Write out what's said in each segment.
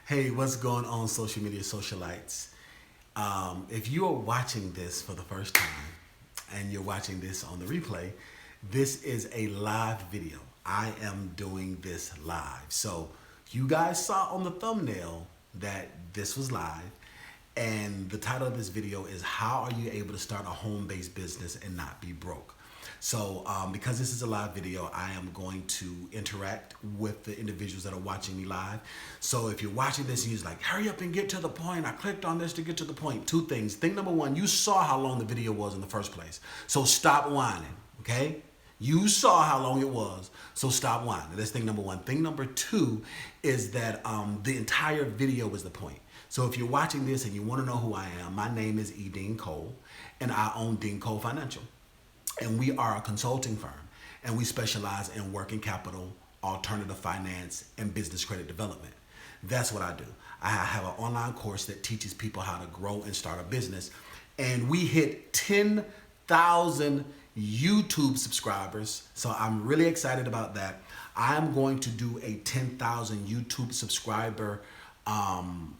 Hey, what's going on, social media socialites? If you are watching this for the first time and you're watching this on the replay, this is a live video. I am doing this live. So you guys saw on the thumbnail that this was live, and the title of this video is How Are You Able to Start a Home-Based Business and Not Be Broke? So because this is a live video, I am going to interact with the individuals that are watching me live. So if you're watching this and you're like, hurry up and get to the point, I clicked on this to get to the point. Two things. Thing number one, you saw how long the video was in the first place. So stop whining, okay? You saw how long it was, so stop whining. That's thing number one. Thing number two is that the entire video is the point. So if you're watching this and you want to know who I am, my name is E.DeanCole, and I own E.DeanCole Financial. And we are a consulting firm, and we specialize in working capital, alternative finance, and business credit development. That's what I do. I have an online course that teaches people how to grow and start a business. And we hit 10,000 YouTube subscribers. So I'm really excited about that. I'm going to do a 10,000 YouTube subscriber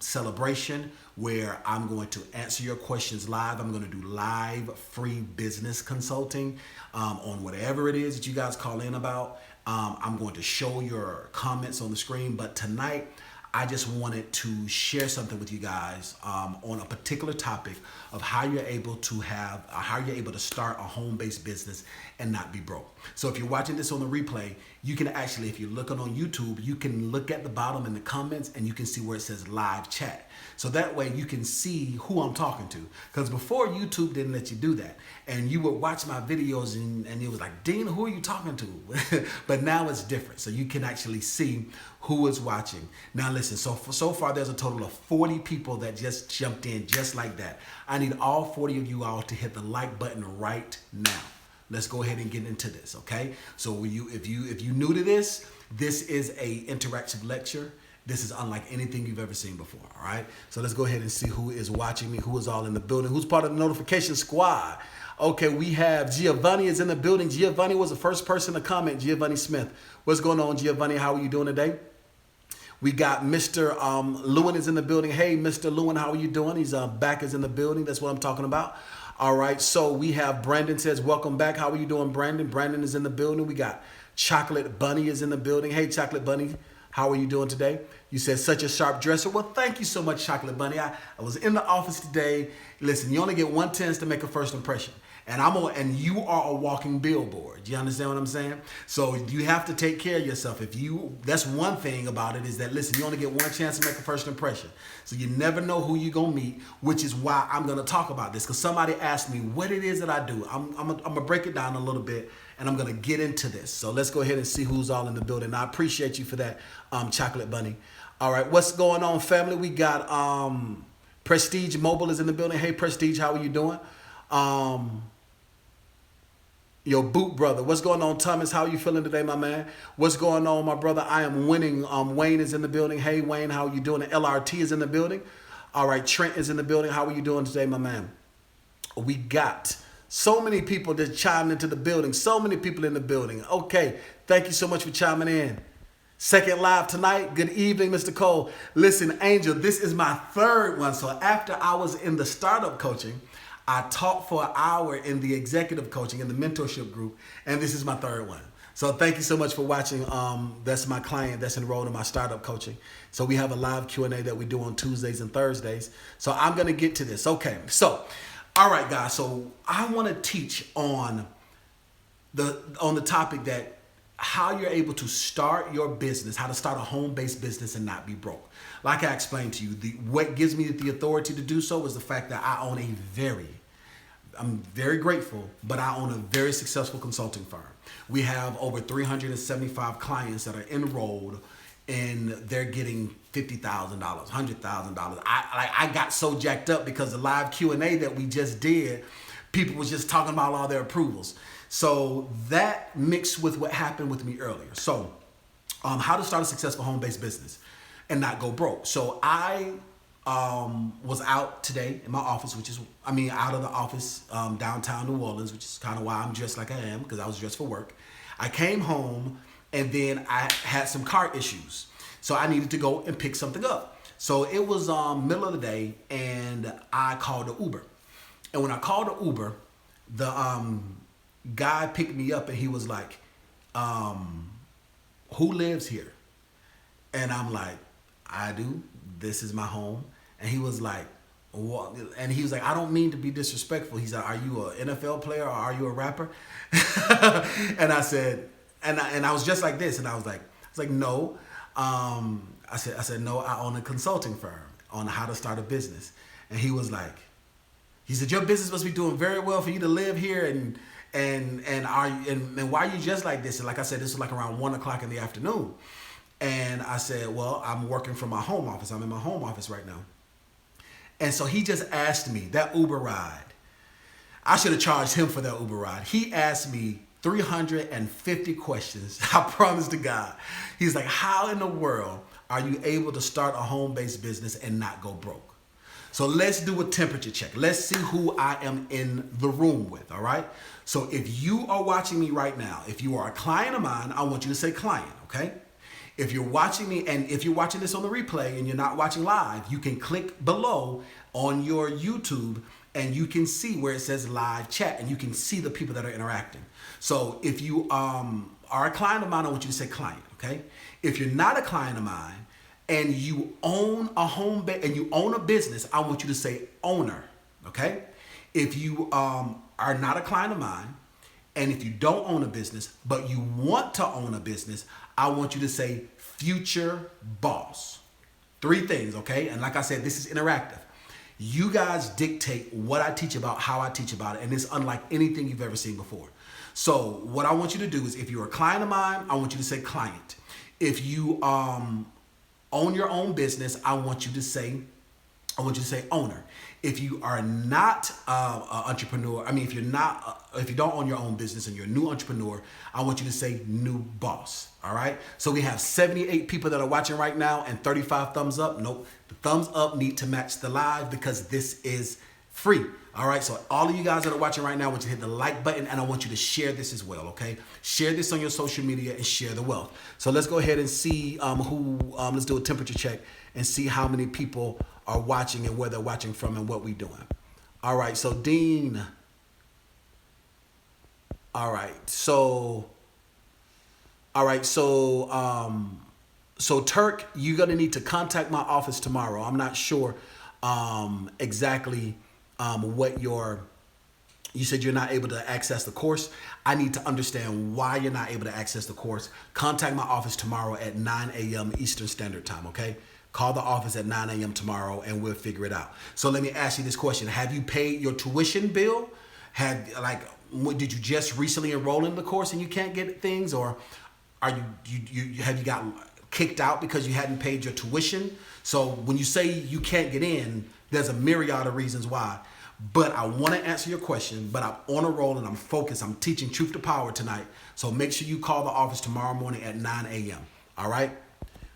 celebration where I'm going to answer your questions live. I'm going to do live free business consulting on whatever it is that you guys call in about. I'm going to show your comments on the screen, but tonight I just wanted to share something with you guys on a particular topic of how you're able to start a home-based business and not be broke. So if you're watching this on the replay, you can actually, if you're looking on YouTube, you can look at the bottom in the comments and you can see where it says live chat. So that way you can see who I'm talking to. Because before, YouTube didn't let you do that. And you would watch my videos and it was like, Dean, who are you talking to? But now it's different. So you can actually see who is watching. Now listen, so far there's a total of 40 people that just jumped in just like that. I need all 40 of you all to hit the like button right now. Let's go ahead and get into this, okay? So if you new to this, this is a interactive lecture. This is unlike anything you've ever seen before, all right? So let's go ahead and see who is watching me, who is all in the building, who's part of the notification squad. Okay, we have Giovanni is in the building. Giovanni was the first person to comment, Giovanni Smith. What's going on, Giovanni? How are you doing today? We got Mr. Lewin is in the building. Hey, Mr. Lewin, how are you doing? He's back is in the building. That's what I'm talking about. All right, so we have Brandon says, welcome back. How are you doing, Brandon? Brandon is in the building. We got Chocolate Bunny is in the building. Hey, Chocolate Bunny, how are you doing today? You said such a sharp dresser. Well, thank you so much, Chocolate Bunny. I was in the office today. Listen, you only get one chance to make a first impression. And you are a walking billboard. Do you understand what I'm saying? So you have to take care of yourself. That's one thing about it is that, listen, you only get one chance to make a first impression. So you never know who you're going to meet, which is why I'm going to talk about this. Because somebody asked me what it is that I do. I'm going to break it down a little bit, and I'm going to get into this. So let's go ahead and see who's all in the building. I appreciate you for that, Chocolate Bunny. All right, what's going on, family? We got Prestige Mobile is in the building. Hey, Prestige, how are you doing? Yo, Boot Brother, what's going on, Thomas? How are you feeling today, my man? What's going on, my brother? I am winning. Wayne is in the building. Hey, Wayne, how are you doing? LRT is in the building. All right, Trent is in the building. How are you doing today, my man? We got so many people that chimed into the building. So many people in the building. Okay, thank you so much for chiming in. Second live tonight. Good evening, Mr. Cole. Listen, Angel, this is my third one. So after I was in the startup coaching, I taught for an hour in the executive coaching in the mentorship group, and this is my third one. So thank you so much for watching. That's my client that's enrolled in my startup coaching. So we have a live Q&A that we do on Tuesdays and Thursdays. So I'm going to get to this. Okay, so all right, guys. So I want to teach on the topic that how you're able to start your business, how to start a home-based business and not be broke. Like I explained to you, what gives me the authority to do so is the fact that I'm very grateful, but I own a very successful consulting firm. We have over 375 clients that are enrolled, and they're getting $50,000, $100,000. I got so jacked up because the live Q&A that we just did, people was just talking about all their approvals. So that mixed with what happened with me earlier. So how to start a successful home-based business and not go broke. So I was out today in my office, out of the office downtown New Orleans, which is kind of why I'm dressed like I am, because I was dressed for work. I came home and then I had some car issues. So I needed to go and pick something up. So it was middle of the day, and I called the Uber. And when I called the Uber, the guy picked me up, and he was like, "Who lives here?" And I'm like, "I do. This is my home." And he was like, "What?" And he was like, "I don't mean to be disrespectful." He's like, "Are you an NFL player or are you a rapper?" And I said, and I was just like this, and I was like, "No." I said, "No, I own a consulting firm on how to start a business." And he was like, he said, "Your business must be doing very well for you to live here, and why are you just like this?" And like I said, this was like around 1 o'clock in the afternoon. And I said, "Well, I'm working from my home office. I'm in my home office right now." And so he just asked me that Uber ride. I should have charged him for that Uber ride. He asked me 350 questions. I promise to God. He's like, "How in the world are you able to start a home-based business and not go broke?" So let's do a temperature check. Let's see who I am in the room with, all right? So if you are watching me right now, if you are a client of mine, I want you to say client, okay? If you're watching me, and if you're watching this on the replay and you're not watching live, you can click below on your YouTube and you can see where it says live chat, and you can see the people that are interacting. So if you are a client of mine, I want you to say client, okay? If you're not a client of mine and you own a and you own a business, I want you to say owner, okay? If you are not a client of mine, and if you don't own a business, but you want to own a business, I want you to say future boss. 3 things, okay? And like I said, this is interactive. You guys dictate what I teach about, how I teach about it, and it's unlike anything you've ever seen before. So what I want you to do is, if you're a client of mine, I want you to say client. If you own your own business, I want you to say owner. If you are not an entrepreneur, if you don't own your own business and you're a new entrepreneur, I want you to say new boss. All right. So we have 78 people that are watching right now and 35 thumbs up. Nope. The thumbs up need to match the live because this is free. All right. So all of you guys that are watching right now, I want you to hit the like button, and I want you to share this as well. Okay. Share this on your social media and share the wealth. So let's go ahead and see let's do a temperature check and see how many people are watching and where they're watching from and what we're doing. All right, so Dean. All right, so Turk, you're gonna need to contact my office tomorrow. I'm not sure exactly what you said you're not able to access the course. I need to understand why you're not able to access the course. Contact my office tomorrow at 9 a.m. Eastern Standard Time, okay? Call the office at 9 a.m. tomorrow and we'll figure it out. So let me ask you this question. Have you paid your tuition bill? Did you just recently enroll in the course and you can't get things? Or have you got kicked out because you hadn't paid your tuition? So when you say you can't get in, there's a myriad of reasons why. But I want to answer your question, but I'm on a roll and I'm focused. I'm teaching truth to power tonight. So make sure you call the office tomorrow morning at 9 a.m. All right?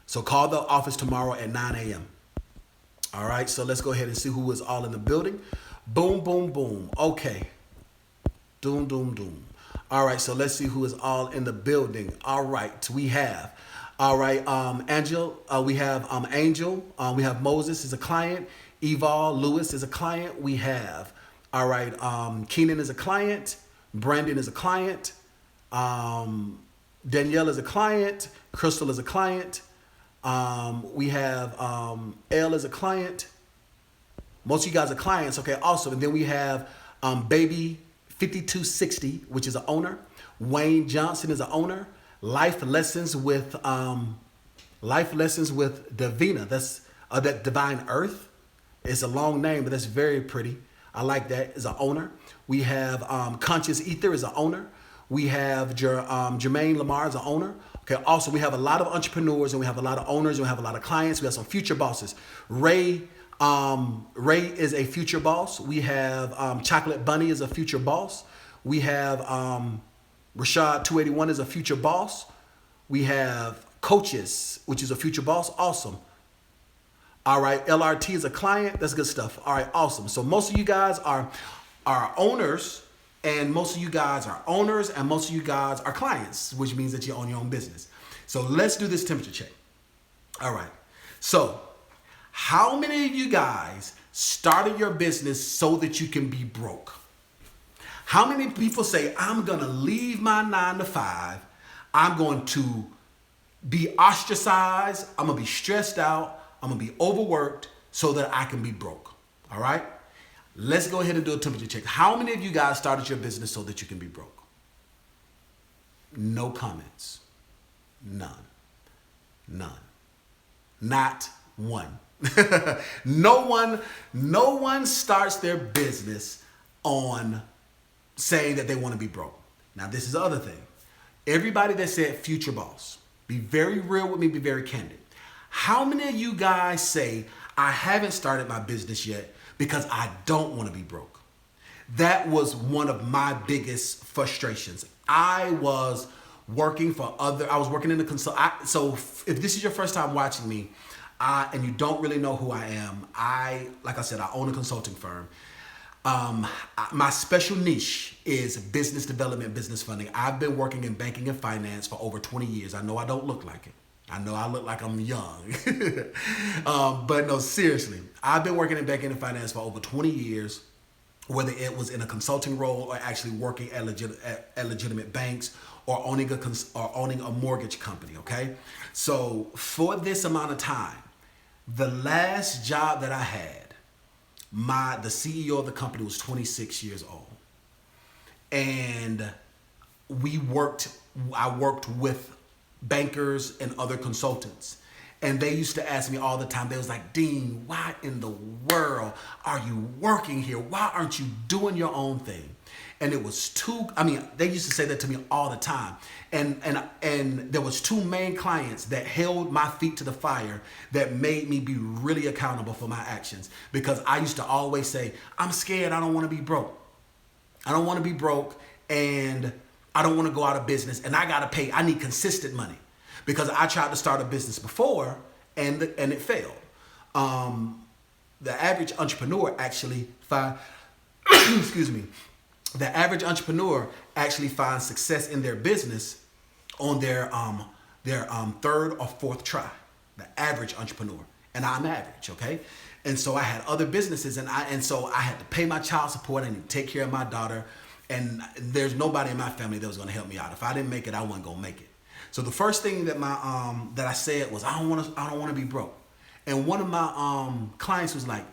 So call the office tomorrow at 9 a.m. All right, so let's go ahead and see who is all in the building. Boom, boom, boom. Okay. Doom, doom, doom. All right, so let's see who is all in the building. All right, we have, Angel. We have Angel. We have Moses is a client. Eval Lewis is a client. We have, Keenan is a client. Brandon is a client. Danielle is a client. Crystal is a client. We have L as a client. Most of you guys are clients. Okay, awesome. And then we have Baby 5260, which is an owner. Wayne Johnson is an owner. Life Lessons with Davina. That's that Divine Earth. It's a long name, but that's very pretty. I like that. Is an owner. We have Conscious Ether is an owner. We have Jermaine Lamar is an owner. Okay, also we have a lot of entrepreneurs and we have a lot of owners and we have a lot of clients. We have some future bosses. Ray is a future boss. We have Chocolate Bunny is a future boss. We have Rashad 281 is a future boss. We have Coaches, which is a future boss. Awesome. All right, LRT is a client. That's good stuff. All right, awesome. So most of you guys are owners. And most of you guys are owners and most of you guys are clients, which means that you own your own business. So let's do this temperature check. All right. So How many of you guys started your business so that you can be broke? How many people say, I'm going to leave my 9 to 5, I'm going to be ostracized, I'm going to be stressed out, I'm going to be overworked so that I can be broke? All right? Let's go ahead and do a temperature check. How many of you guys started your business so that you can be broke? No comments. None. Not one. No one starts their business on saying that they want to be broke. Now, this is the other thing. Everybody that said future boss, be very real with me, be very candid. How many of you guys say, I haven't started my business yet because I don't want to be broke? That was one of my biggest frustrations. I was working in the so if this is your first time watching me, and you don't really know who I am, like I said, I own a consulting firm. My special niche is business development, business funding. I've been working in banking and finance for over 20 years. I know I don't look like it. I know I look like I'm young. But no, seriously, I've been working in banking and finance for over 20 years, whether it was in a consulting role or actually working at legitimate banks or owning a mortgage company, okay? So for this amount of time, the last job that I had, the CEO of the company was 26 years old. And I worked with bankers and other consultants. And they used to ask me all the time, they was like, Dean, why in the world are you working here? Why aren't you doing your own thing? And it was they used to say that to me all the time. And there was two main clients that held my feet to the fire that made me be really accountable for my actions. Because I used to always say, I'm scared, I don't want to be broke. I don't want to be broke, and I don't want to go out of business, and I got to pay. I need consistent money. Because I tried to start a business before and it failed. The average entrepreneur actually the average entrepreneur actually finds success in their business on their third or fourth try. The average entrepreneur, and I'm average, okay? And so I had other businesses, and so I had to pay my child support. I need to take care of my daughter, and there's nobody in my family that was going to help me out. If I didn't make it, I wasn't going to make it. So the first thing that I said was, I don't want to be broke. And one of my clients was like,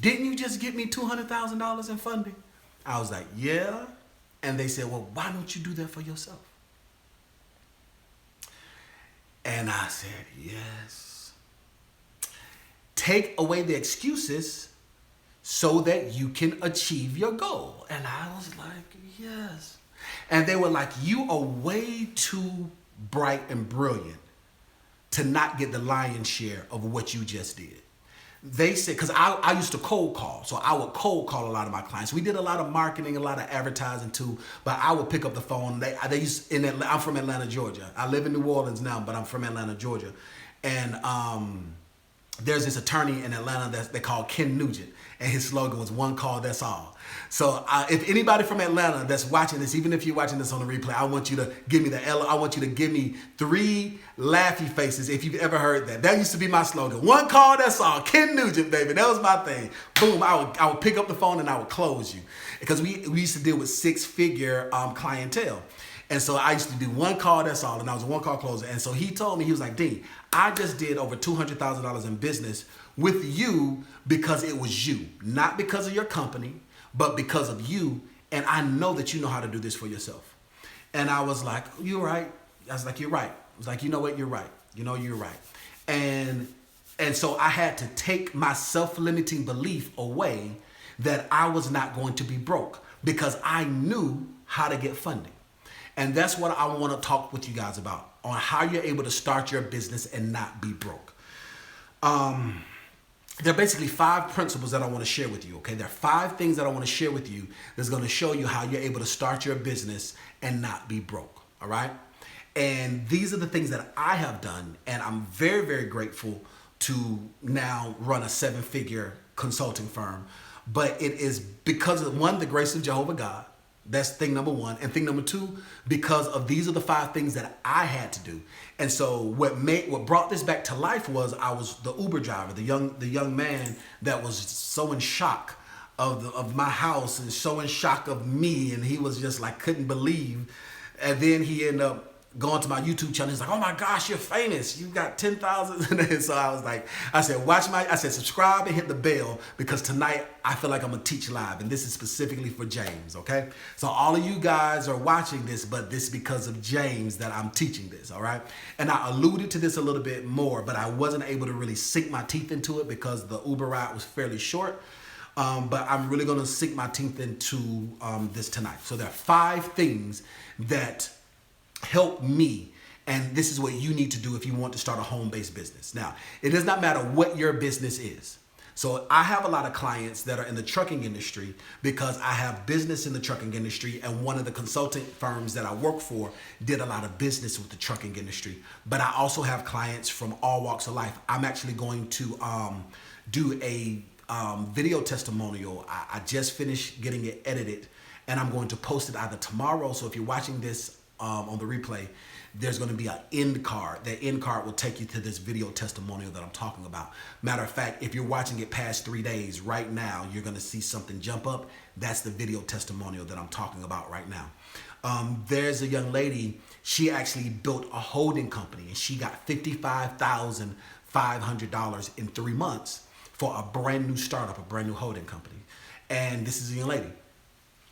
didn't you just get me $200,000 in funding? I was like, yeah. And they said, well, why don't you do that for yourself? And I said, yes. Take away the excuses so that you can achieve your goal. And I was like, yes. And they were like, you are way too bright and brilliant to not get the lion's share of what you just did. They said, because I used to cold call. So I would cold call a lot of my clients. We did a lot of marketing, a lot of advertising too, but I would pick up the phone. I'm from Atlanta, Georgia. I live in New Orleans now, but I'm from Atlanta, Georgia. And there's this attorney in Atlanta that they call Ken Nugent, and his slogan was "One call, that's all." So if anybody from Atlanta that's watching this, even if you're watching this on the replay, I want you to give me I want you to give me 3 laughy faces if you've ever heard that. That used to be my slogan. One call, that's all. Ken Nugent, baby. That was my thing. Boom, I would pick up the phone and I would close you. Because we used to deal with 6-figure clientele. And so I used to do one call, that's all. And I was a one call closer. And so he told me, he was like, Dean, I just did over $200,000 in business with you because it was you. Not because of your company, but because of you. And I know that you know how to do this for yourself. And I was like, you're right. I was like, you're right. I was like, you know what? You're right. You know, you're right. And so I had to take my self-limiting belief away that I was not going to be broke because I knew how to get funding. And that's what I want to talk with you guys about, on how you're able to start your business and not be broke. There are basically 5 principles that I want to share with you, okay? There are 5 things that I want to share with you that's going to show you how you're able to start your business and not be broke, all right? And these are the things that I have done, and I'm very, very grateful to now run a 7-figure consulting firm. But it is because of, 1, the grace of Jehovah God, That's thing number one. And thing number two, because of these are the 5 things that I had to do. And so what brought this back to life was I was the Uber driver, the young man that was so in shock of my house and so in shock of me, and he was just like couldn't believe. And then he ended up going to my YouTube channel. He's like, "Oh my gosh, you're famous. You got 10,000." And so I said, subscribe and hit the bell, because tonight I feel like I'm gonna teach live, and this is specifically for James, okay? So all of you guys are watching this, but this is because of James that I'm teaching this, all right? And I alluded to this a little bit more, but I wasn't able to really sink my teeth into it because the Uber ride was fairly short. But I'm really gonna sink my teeth into this tonight. So there are 5 things that help me, and this is what you need to do if you want to start a home-based business. Now, it does not matter what your business is. So I have a lot of clients that are in the trucking industry because I have business in the trucking industry, and one of the consulting firms that I work for did a lot of business with the trucking industry. But I also have clients from all walks of life. I'm actually going to do a video testimonial. I just finished getting it edited, and I'm going to post it either tomorrow. So if you're watching this on the replay, there's going to be an end card. That end card will take you to this video testimonial that I'm talking about. Matter of fact, if you're watching it past 3 days, right now, you're going to see something jump up. That's the video testimonial that I'm talking about right now. There's a young lady, she actually built a holding company, and she got $55,500 in 3 months for a brand new startup, a brand new holding company. And this is a young lady,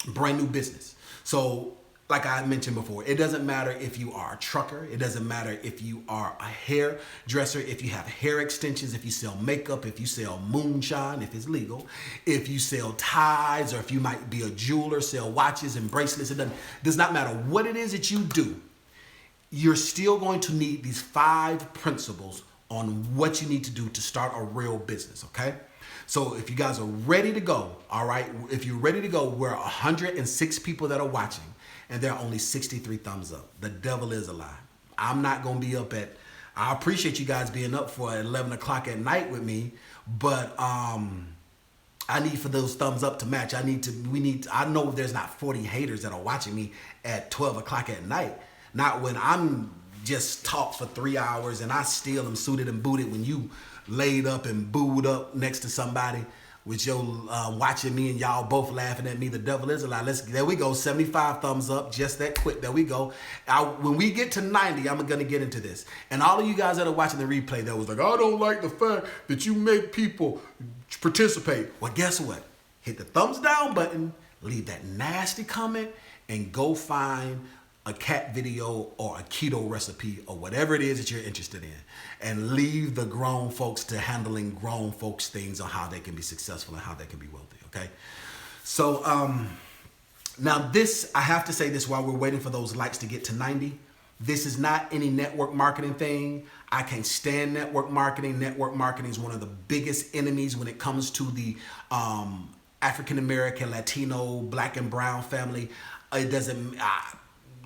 brand new business. So like I mentioned before, it doesn't matter if you are a trucker. It doesn't matter if you are a hairdresser, if you have hair extensions, if you sell makeup, if you sell moonshine, if it's legal, if you sell ties, or if you might be a jeweler, sell watches and bracelets. It does not matter what it is that you do. You're still going to need these 5 principles on what you need to do to start a real business, okay? So if you guys are ready to go, all right, if you're ready to go, we're 106 people that are watching, and there are only 63 thumbs up. The devil is a lie. I'm not going to be up at, I appreciate you guys being up for 11 o'clock at night with me, but I need for those thumbs up to match. I know there's not 40 haters that are watching me at 12 o'clock at night. Not when I'm just talk for 3 hours and I still am suited and booted when you laid up and booed up next to somebody with your watching me and y'all both laughing at me. The devil is a lie. There we go, 75 thumbs up, just that quick. There we go. When we get to 90, I'm gonna get into this. And all of you guys that are watching the replay that was like, I don't like the fact that you make people participate. Well, guess what? Hit the thumbs down button, leave that nasty comment, and go find a cat video or a keto recipe or whatever it is that you're interested in, and leave the grown folks to handling grown folks things on how they can be successful and how they can be wealthy, okay? So now this, I have to say this while we're waiting for those likes to get to 90. This is not any network marketing thing. I can't stand network marketing. Network marketing is one of the biggest enemies when it comes to the African American, Latino, Black and Brown family. It doesn't,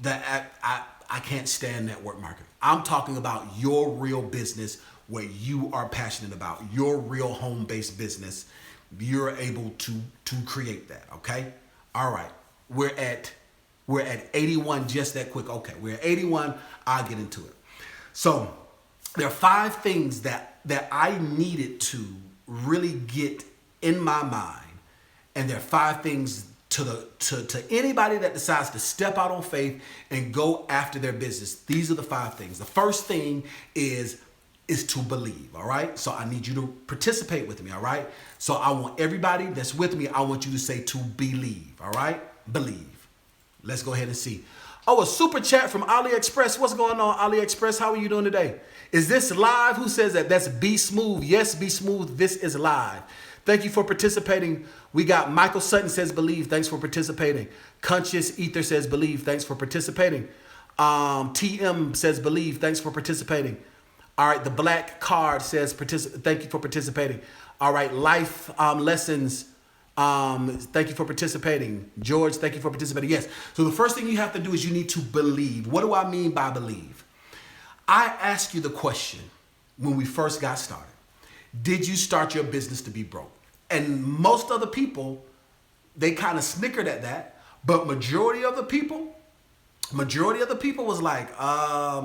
I can't stand network marketing. I'm talking about your real business, what you are passionate about, your real home-based business. You're able to create that, okay? All right, we're at 81 just that quick. Okay, we're at 81, I'll get into it. So there are 5 things that I needed to really get in my mind, and there are 5 things to anybody that decides to step out on faith and go after their business. These are the 5 things. The first thing is to believe, all right? So I need you to participate with me, all right? So I want everybody that's with me, I want you to say to believe, all right? Believe. Let's go ahead and see. Oh, a super chat from AliExpress. What's going on, AliExpress? How are you doing today? Is this live? Who says that? That's Be Smooth. Yes, Be Smooth. This is live. Thank you for participating. We got Michael Sutton says believe. Thanks for participating. Conscious Ether says believe. Thanks for participating. TM says believe. Thanks for participating. All right. The Black Card says thank you for participating. All right. Life Lessons. Thank you for participating. George, thank you for participating. Yes. So the first thing you have to do is you need to believe. What do I mean by believe? I asked you the question when we first got started. Did you start your business to be broke? And most other people, they kind of snickered at that. But majority of the people was like, I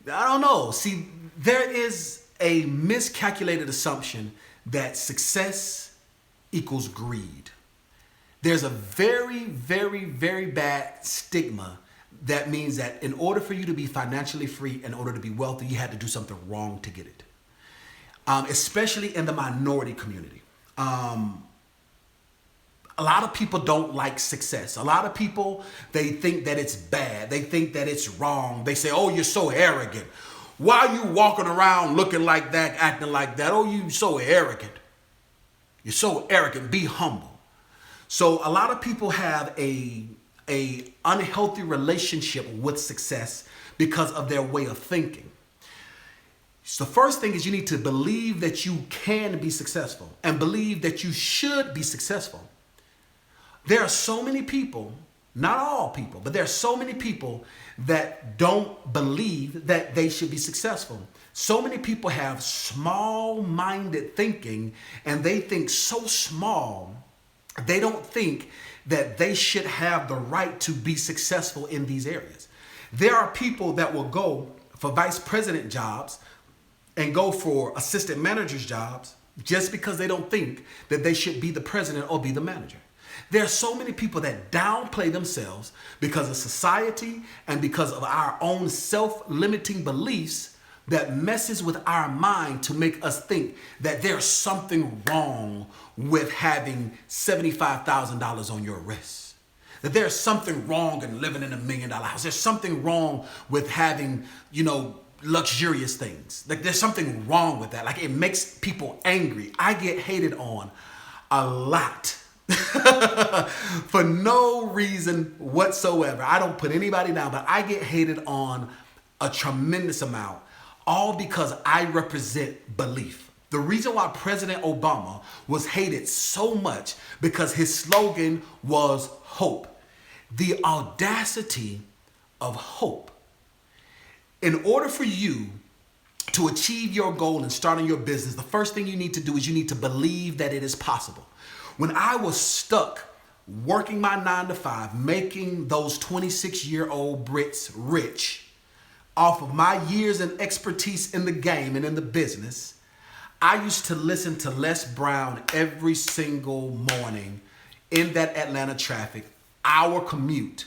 don't know. See, there is a miscalculated assumption that success equals greed. There's a very, very, very bad stigma that means that in order for you to be financially free, in order to be wealthy, you had to do something wrong to get it. Especially in the minority community. A lot of people don't like success. A lot of people, they think that it's bad. They think that it's wrong. They say, oh, you're so arrogant. Why are you walking around looking like that, acting like that? Oh, you so arrogant. You're so arrogant. Be humble. So a lot of people have a unhealthy relationship with success because of their way of thinking. So the first thing is you need to believe that you can be successful and believe that you should be successful. There are so many people, not all people, but there are so many people that don't believe that they should be successful. So many people have small-minded thinking, and they think so small, they don't think that they should have the right to be successful in these areas. There are people that will go for vice president jobs and go for assistant managers jobs just because they don't think that they should be the president or be the manager. There are so many people that downplay themselves because of society and because of our own self-limiting beliefs that messes with our mind to make us think that there's something wrong with having $75,000 on your wrist. That there's something wrong in living in $1 million house. There's something wrong with having, luxurious things. Like there's something wrong with that. Like it makes people angry. I get hated on a lot. For no reason whatsoever. I don't put anybody down, but I get hated on a tremendous amount, all because I represent belief. The reason why President Obama was hated so much because his slogan was hope. The audacity of hope. In order for you to achieve your goal and starting your business, the first thing you need to do is you need to believe that it is possible. When I was stuck working my 9-to-5, making those 26-year-old Brits rich off of my years and expertise in the game and in the business, I used to listen to Les Brown every single morning in that Atlanta traffic, our commute.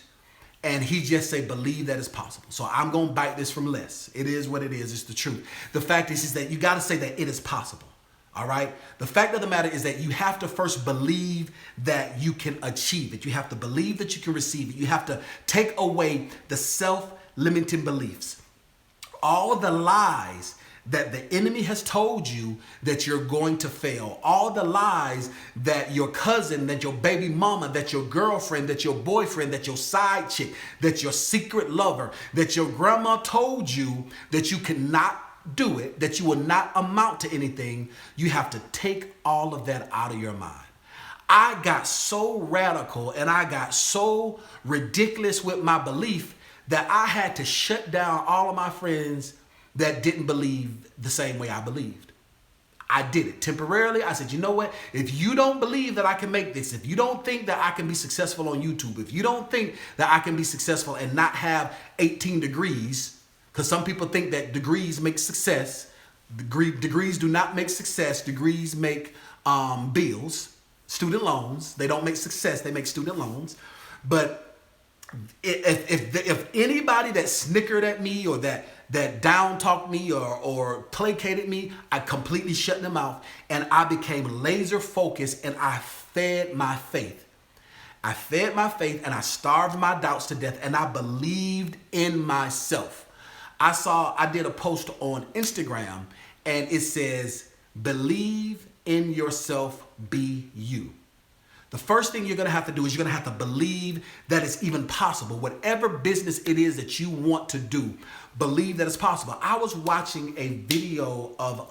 And he just say, believe that it's possible. So I'm going to bite this from Les. It is what it is. It's the truth. The fact is that you got to say that it is possible. All right. The fact of the matter is that you have to first believe that you can achieve it. You have to believe that you can receive it. You have to take away the self-limiting beliefs. All the lies that the enemy has told you that you're going to fail. All the lies that your cousin, that your baby mama, that your girlfriend, that your boyfriend, that your side chick, that your secret lover, that your grandma told you that you cannot do it, that you will not amount to anything. You have to take all of that out of your mind. I got so radical and I got so ridiculous with my belief that I had to shut down all of my friends that didn't believe the same way I believed. I did it temporarily. I said, you know what? If you don't believe that I can make this, if you don't think that I can be successful on YouTube, if you don't think that I can be successful and not have 18 degrees, because some people think that degrees make success. Degrees do not make success. Degrees make bills, student loans. They don't make success. They make student loans. But if anybody that snickered at me or that down talked me or placated me, I completely shut them out and I became laser focused and I fed my faith. I fed my faith and I starved my doubts to death and I believed in myself. I did a post on Instagram and it says, believe in yourself, be you. The first thing you're going to have to do is you're going to have to believe that it's even possible. Whatever business it is that you want to do, believe that it's possible. I was watching a video of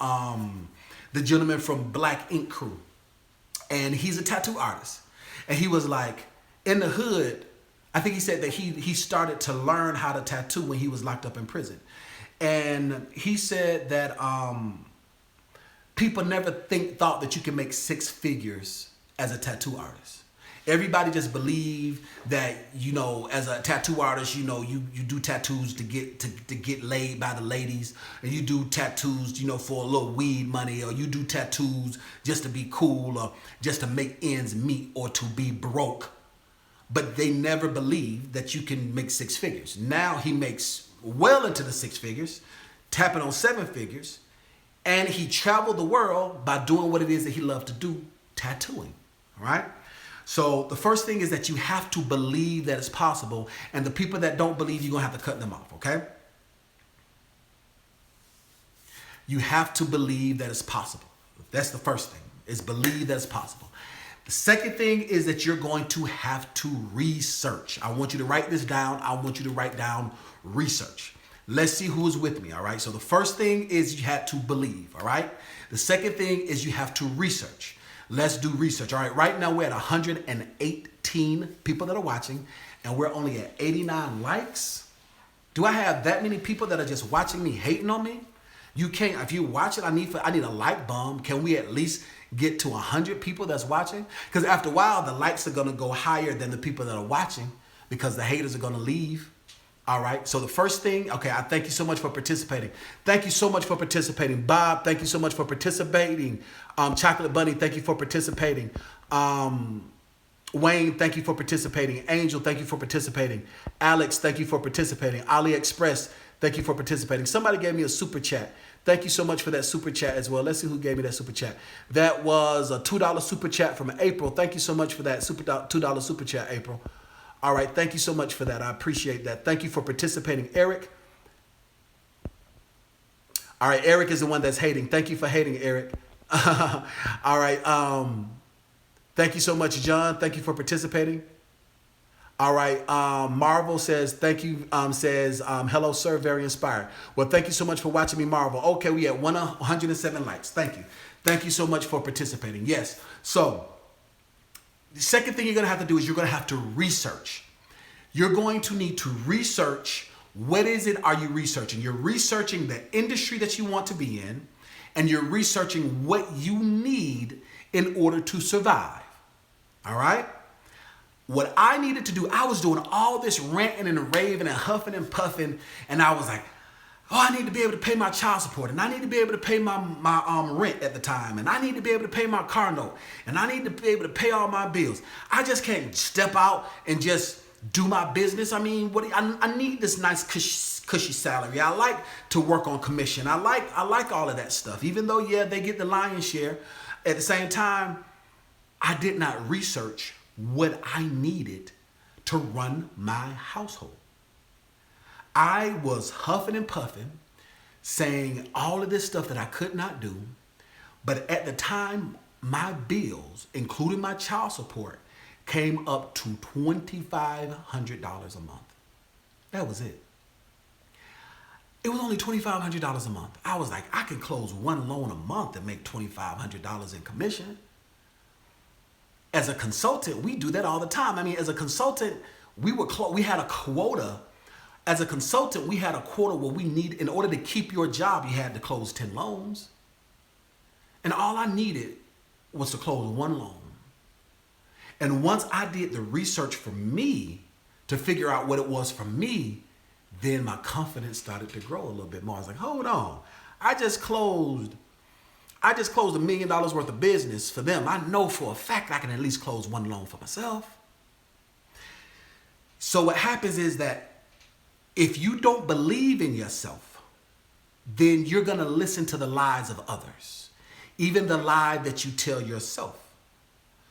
the gentleman from Black Ink Crew, and he's a tattoo artist. And he was like, in the hood, I think he said that he started to learn how to tattoo when he was locked up in prison. And he said that people never thought that you can make 6 figures as a tattoo artist. Everybody just believe that, you know, as a tattoo artist, you know, you do tattoos to get laid by the ladies, and you do tattoos, you know, for a little weed money, or you do tattoos just to be cool, or just to make ends meet, or to be broke. But they never believe that you can make six figures. Now he makes well into the six figures, tapping on seven figures, and he traveled the world by doing what it is that he loved to do, tattooing. All right. So the first thing is that you have to believe that it's possible, and the people that don't believe, you're going to have to cut them off, okay? You have to believe that it's possible. That's the first thing, is believe that it's possible. The second thing is that you're going to have to research. I want you to write this down. I want you to write down research. Let's see who's with me, all right? So the first thing is you have to believe, all right? The second thing is you have to research. Let's do research. All right, right now we're at 118 people that are watching, and we're only at 89 likes. Do I have that many people that are just watching me, hating on me? You can't. If you watch it, I need a like bomb. Can we at least get to 100 people that's watching? Because after a while, the likes are going to go higher than the people that are watching, because the haters are going to leave. All right. So the first thing, okay, I thank you so much for participating. Thank you so much for participating. Bob, thank you so much for participating. Chocolate Bunny, thank you for participating. Wayne, thank you for participating. Angel, thank you for participating. Alex, thank you for participating. AliExpress, thank you for participating. Somebody gave me a super chat. Thank you so much for that super chat as well. Let's see who gave me that super chat. That was a $2 super chat from April. Thank you so much for that $2 super chat, April. All right, thank you so much for that. I appreciate that. Thank you for participating, Eric. All right, Eric is the one that's hating. Thank you for hating, Eric. All right, thank you so much, John. Thank you for participating. All right, Marvel says, thank you, hello, sir, very inspired. Well, thank you so much for watching me, Marvel. Okay, we at 107 likes. Thank you. Thank you so much for participating. Yes, so the second thing you're going to have to do is you're going to have to research. You're going to need to research. What is it are you researching? You're researching the industry that you want to be in, and you're researching what you need in order to survive. All right? What I needed to do, I was doing all this ranting and raving and huffing and puffing, and I was like, oh, I need to be able to pay my child support, and I need to be able to pay my rent at the time, and I need to be able to pay my car note, and I need to be able to pay all my bills. I just can't step out and just do my business. I mean, I need this nice cushy salary. I like to work on commission. I like all of that stuff, even though, yeah, they get the lion's share. At the same time, I did not research what I needed to run my household. I was huffing and puffing, saying all of this stuff that I could not do. But at the time, my bills, including my child support, came up to $2,500 a month. That was it. It was only $2,500 a month. I was like, I can close one loan a month and make $2,500 in commission. As a consultant, we do that all the time. I mean, as a consultant, we had a quota. As a consultant, we had a quota where we need, in order to keep your job, you had to close 10 loans. And all I needed was to close one loan. And once I did the research for me to figure out what it was for me, then my confidence started to grow a little bit more. I was like, hold on, I just closed $1 million worth of business for them. I know for a fact I can at least close one loan for myself. So what happens is that if you don't believe in yourself, then you're going to listen to the lies of others, even the lie that you tell yourself.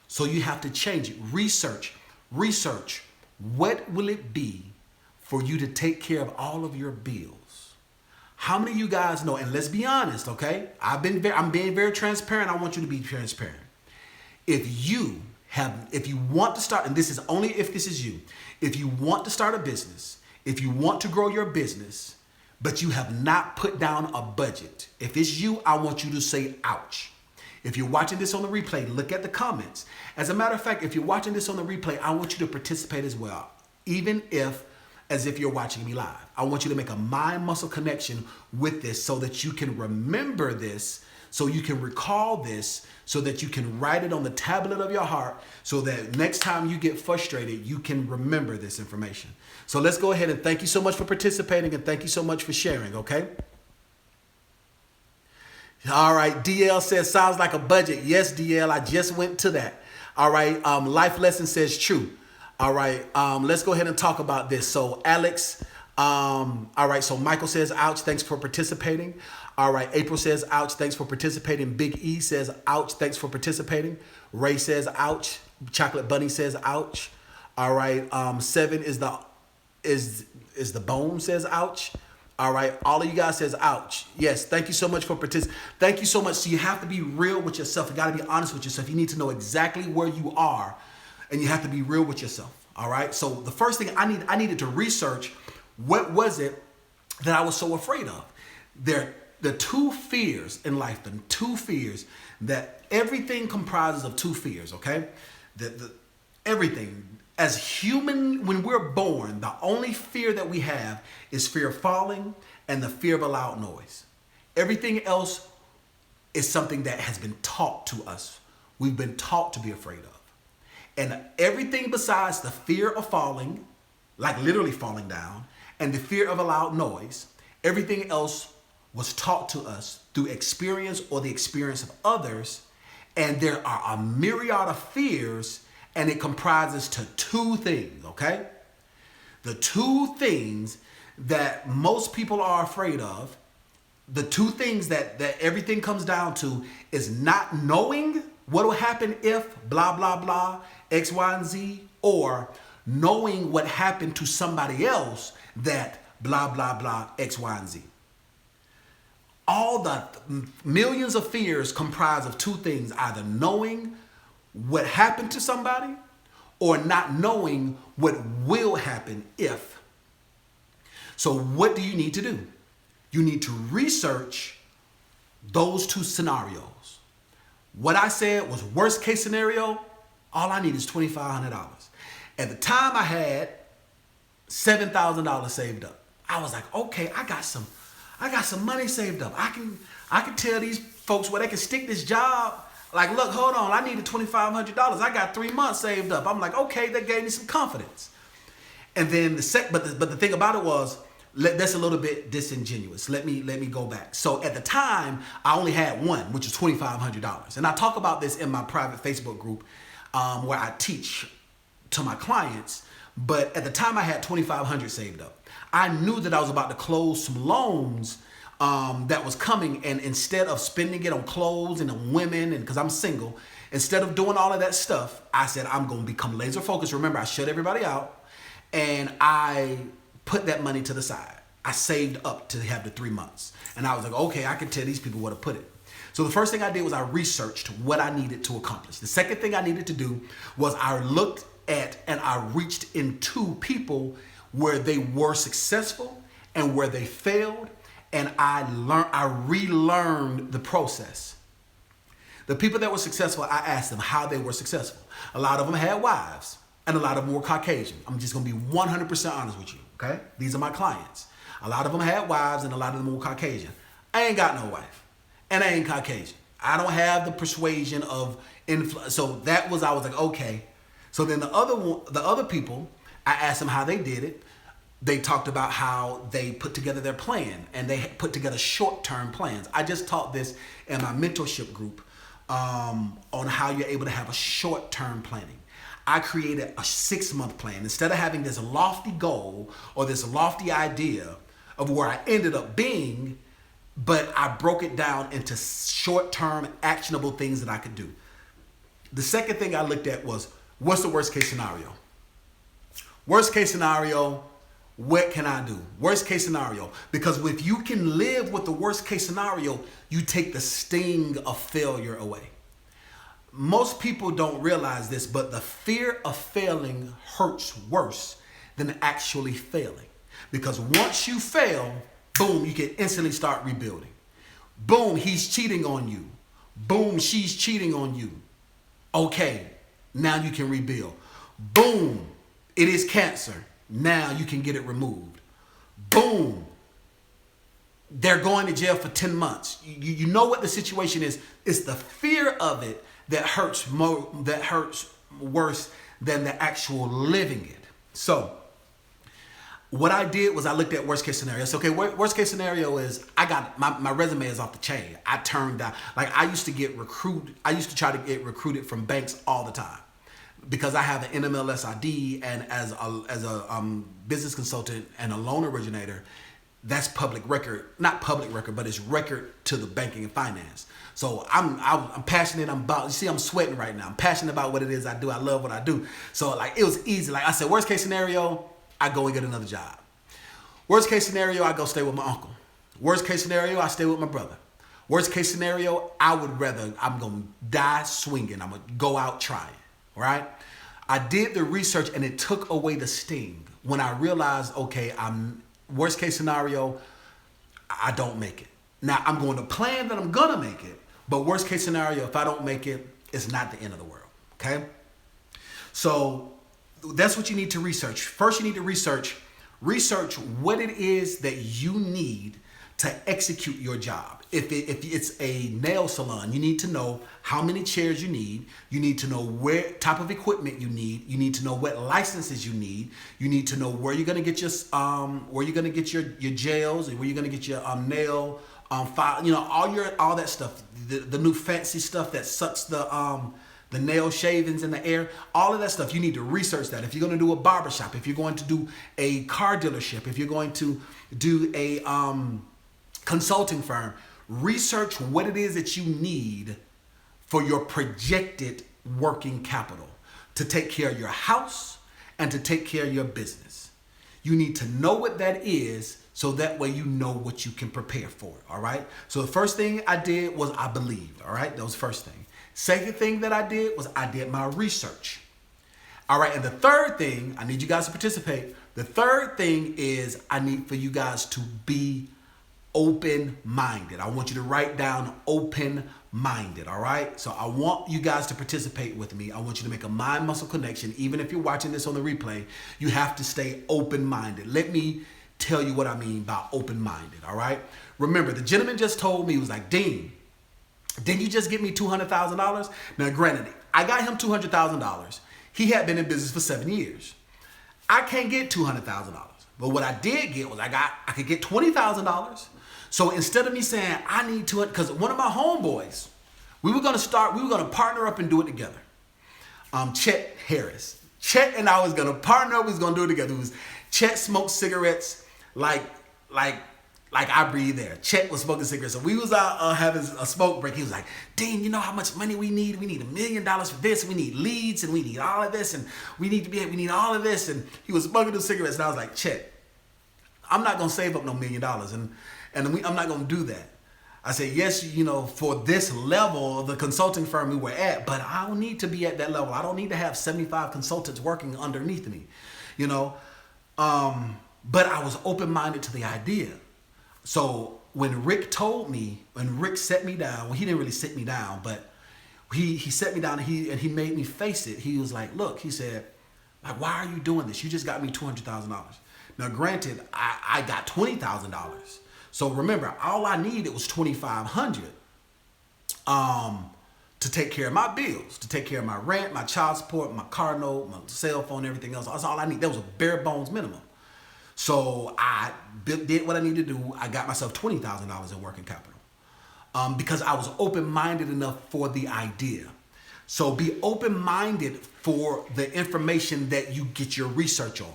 So you have to change it. Research. What will it be for you to take care of all of your bills? How many of you guys know? And let's be honest, okay? I'm being very transparent. I want you to be transparent. If you want to start, and this is only if this is you, if you want to start a business, if you want to grow your business, but you have not put down a budget, if it's you, I want you to say, ouch. If you're watching this on the replay, look at the comments. As a matter of fact, if you're watching this on the replay, I want you to participate as well. Even if as if you're watching me live. I want you to make a mind muscle connection with this so that you can remember this, so you can recall this, so that you can write it on the tablet of your heart, so that next time you get frustrated, you can remember this information. So let's go ahead and thank you so much for participating, and thank you so much for sharing, okay? All right, DL says, sounds like a budget. Yes, DL, I just went to that. All right, Life Lesson says true. All right, let's go ahead and talk about this. So Alex, all right, so Michael says, ouch, thanks for participating. All right, April says, ouch, thanks for participating. Big E says, ouch, thanks for participating. Ray says, ouch. Chocolate Bunny says, ouch. All right, 7 is the bone says, ouch. All right, all of you guys says, ouch. Yes, thank you so much for participating. Thank you so much. So you have to be real with yourself. You got to be honest with yourself. You need to know exactly where you are, and you have to be real with yourself. All right, so the first thing I needed to research, what was it that I was so afraid of? The two fears in life, the two fears that everything comprises of two fears, okay? Everything. As human, when we're born, the only fear that we have is fear of falling and the fear of a loud noise. Everything else is something that has been taught to us. We've been taught to be afraid of. And everything besides the fear of falling, like literally falling down, and the fear of a loud noise, everything else was taught to us through experience or the experience of others. And there are a myriad of fears, and it comprises to two things, okay? The two things that most people are afraid of, the two things that everything comes down to is not knowing what will happen if blah, blah, blah, X, Y, and Z, or knowing what happened to somebody else that blah, blah, blah, X, Y, and Z. All the millions of fears comprise of two things, either knowing what happened to somebody or not knowing what will happen if. So what do you need to do? You need to research those two scenarios. What I said was worst case scenario, all I need is $2,500. At the time I had $7,000 saved up. I was like, okay, I got some money saved up. I can tell these folks where they can stick this job. Like, look, hold on, I needed $2,500. I got 3 months saved up. I'm like, okay, that gave me some confidence. And then but the thing about it was, that's a little bit disingenuous. Let me go back. So at the time, I only had one, which is $2,500. And I talk about this in my private Facebook group where I teach to my clients. But at the time, I had $2,500 saved up. I knew that I was about to close some loans that was coming, and instead of spending it on clothes and on women, and because I'm single, instead of doing all of that stuff, I said I'm going to become laser focused. Remember, I shut everybody out, and I put that money to the side. I saved up to have the 3 months, and I was like, okay, I can tell these people where to put it. So the first thing I did was I researched what I needed to accomplish. The second thing I needed to do was I looked at and I reached into people where they were successful and where they failed, and I relearned the process. The people that were successful, I asked them how they were successful. A lot of them had wives, and a lot of them were Caucasian. I'm just gonna be 100% honest with you, okay? These are my clients. A lot of them had wives, and a lot of them were Caucasian. I ain't got no wife, and I ain't Caucasian. I don't have the persuasion of influence. So I was like, okay. So then the other people, I asked them how they did it. They talked about how they put together their plan, and they put together short-term plans. I just taught this in my mentorship group on how you're able to have a short-term planning. I created a 6-month plan. Instead of having this lofty goal or this lofty idea of where I ended up being, but I broke it down into short-term actionable things that I could do. The second thing I looked at was, what's the worst case scenario? Worst case scenario, what can I do? Worst case scenario. Because if you can live with the worst case scenario, you take the sting of failure away. Most people don't realize this, but the fear of failing hurts worse than actually failing. Because once you fail, boom, you can instantly start rebuilding. Boom, he's cheating on you. Boom, she's cheating on you. Okay, now you can rebuild. Boom, it is cancer. Now you can get it removed. Boom. They're going to jail for 10 months. You know what the situation is. It's the fear of it that hurts worse than the actual living it. So what I did was I looked at worst case scenarios. Okay, worst case scenario is I got my resume is off the chain. I turned down, like I used to get recruited. I used to try to get recruited from banks all the time because I have an NMLS ID, and as a business consultant and a loan originator, that's public record, not public record, but it's record to the banking and finance. So I'm passionate. You see, I'm sweating right now. I'm passionate about what it is I do. I love what I do. So like, it was easy. Like I said, worst case scenario, I go and get another job. Worst case scenario, I go stay with my uncle. Worst case scenario, I stay with my brother. Worst case scenario, I'm going to die swinging. I'm going to go out trying, right? I did the research and it took away the sting when I realized, okay, worst case scenario, I don't make it. Now, I'm going to plan that I'm going to make it, but worst case scenario, if I don't make it, it's not the end of the world, okay? So that's what you need to research. First, you need to research what it is that you need to execute your job. If it's a nail salon, you need to know how many chairs you need. You need to know what type of equipment you need. You need to know what licenses you need. You need to know where you're gonna get your your gels, and where you're gonna get your nail file. You know, all that stuff. The new fancy stuff that sucks the nail shavings in the air, all of that stuff. You need to research that. If you're going to do a barbershop, if you're going to do a car dealership, if you're going to do a consulting firm, research what it is that you need for your projected working capital to take care of your house and to take care of your business. You need to know what that is so that way you know what you can prepare for, all right? So the first thing I did was I believed, all right? That was the first thing. Second thing that I did was I did my research. All right, and the third thing, I need you guys to participate. The third thing is I need for you guys to be open-minded. I want you to write down open-minded, all right? So I want you guys to participate with me. I want you to make a mind-muscle connection. Even if you're watching this on the replay, you have to stay open-minded. Let me tell you what I mean by open-minded, all right? Remember, the gentleman just told me, he was like, Dean, didn't you just get me $200,000? Now, granted, I got him $200,000. He had been in business for 7 years. I can't get $200,000. But what I did get was I could get $20,000. So instead of me saying I need $200,000, because one of my homeboys, we were going to partner up and do it together. Chet Harris. Chet and I was going to partner up. We was going to do it together. Chet smoked cigarettes like I breathe air. Chet was smoking cigarettes. So we was out having a smoke break. He was like, Dean, you know how much money we need? We need $1 million for this. We need leads, and we need all of this, and we need all of this. And he was smoking the cigarettes. And I was like, Chet, I'm not going to save up no $1 million. And I'm not going to do that. I said, yes, you know, for this level of the consulting firm we were at, but I don't need to be at that level. I don't need to have 75 consultants working underneath me, you know. But I was open-minded to the idea. So when Rick set me down, well, he didn't really sit me down, but he set me down and he made me face it. He was like, look, he said, like, why are you doing this? You just got me $200,000. Now, granted, I got $20,000. So remember, all I needed was $2,500 to take care of my bills, to take care of my rent, my child support, my car note, my cell phone, everything else. That's all I need. That was a bare bones minimum. So I did what I needed to do. I got myself $20,000 in working capital because I was open-minded enough for the idea. So be open-minded for the information that you get your research on.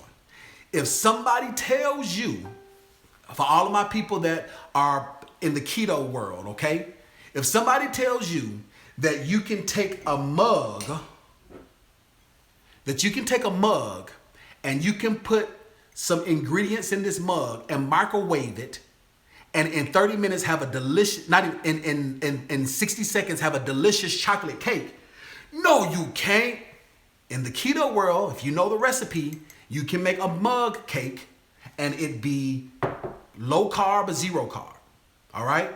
If somebody tells you, for all of my people that are in the keto world, okay? If somebody tells you that you can take a mug, and you can put some ingredients in this mug and microwave it, and in 30 minutes have a delicious, in 60 seconds have a delicious chocolate cake. No, you can't. In the keto world, if you know the recipe, you can make a mug cake and it be low carb or zero carb. All right?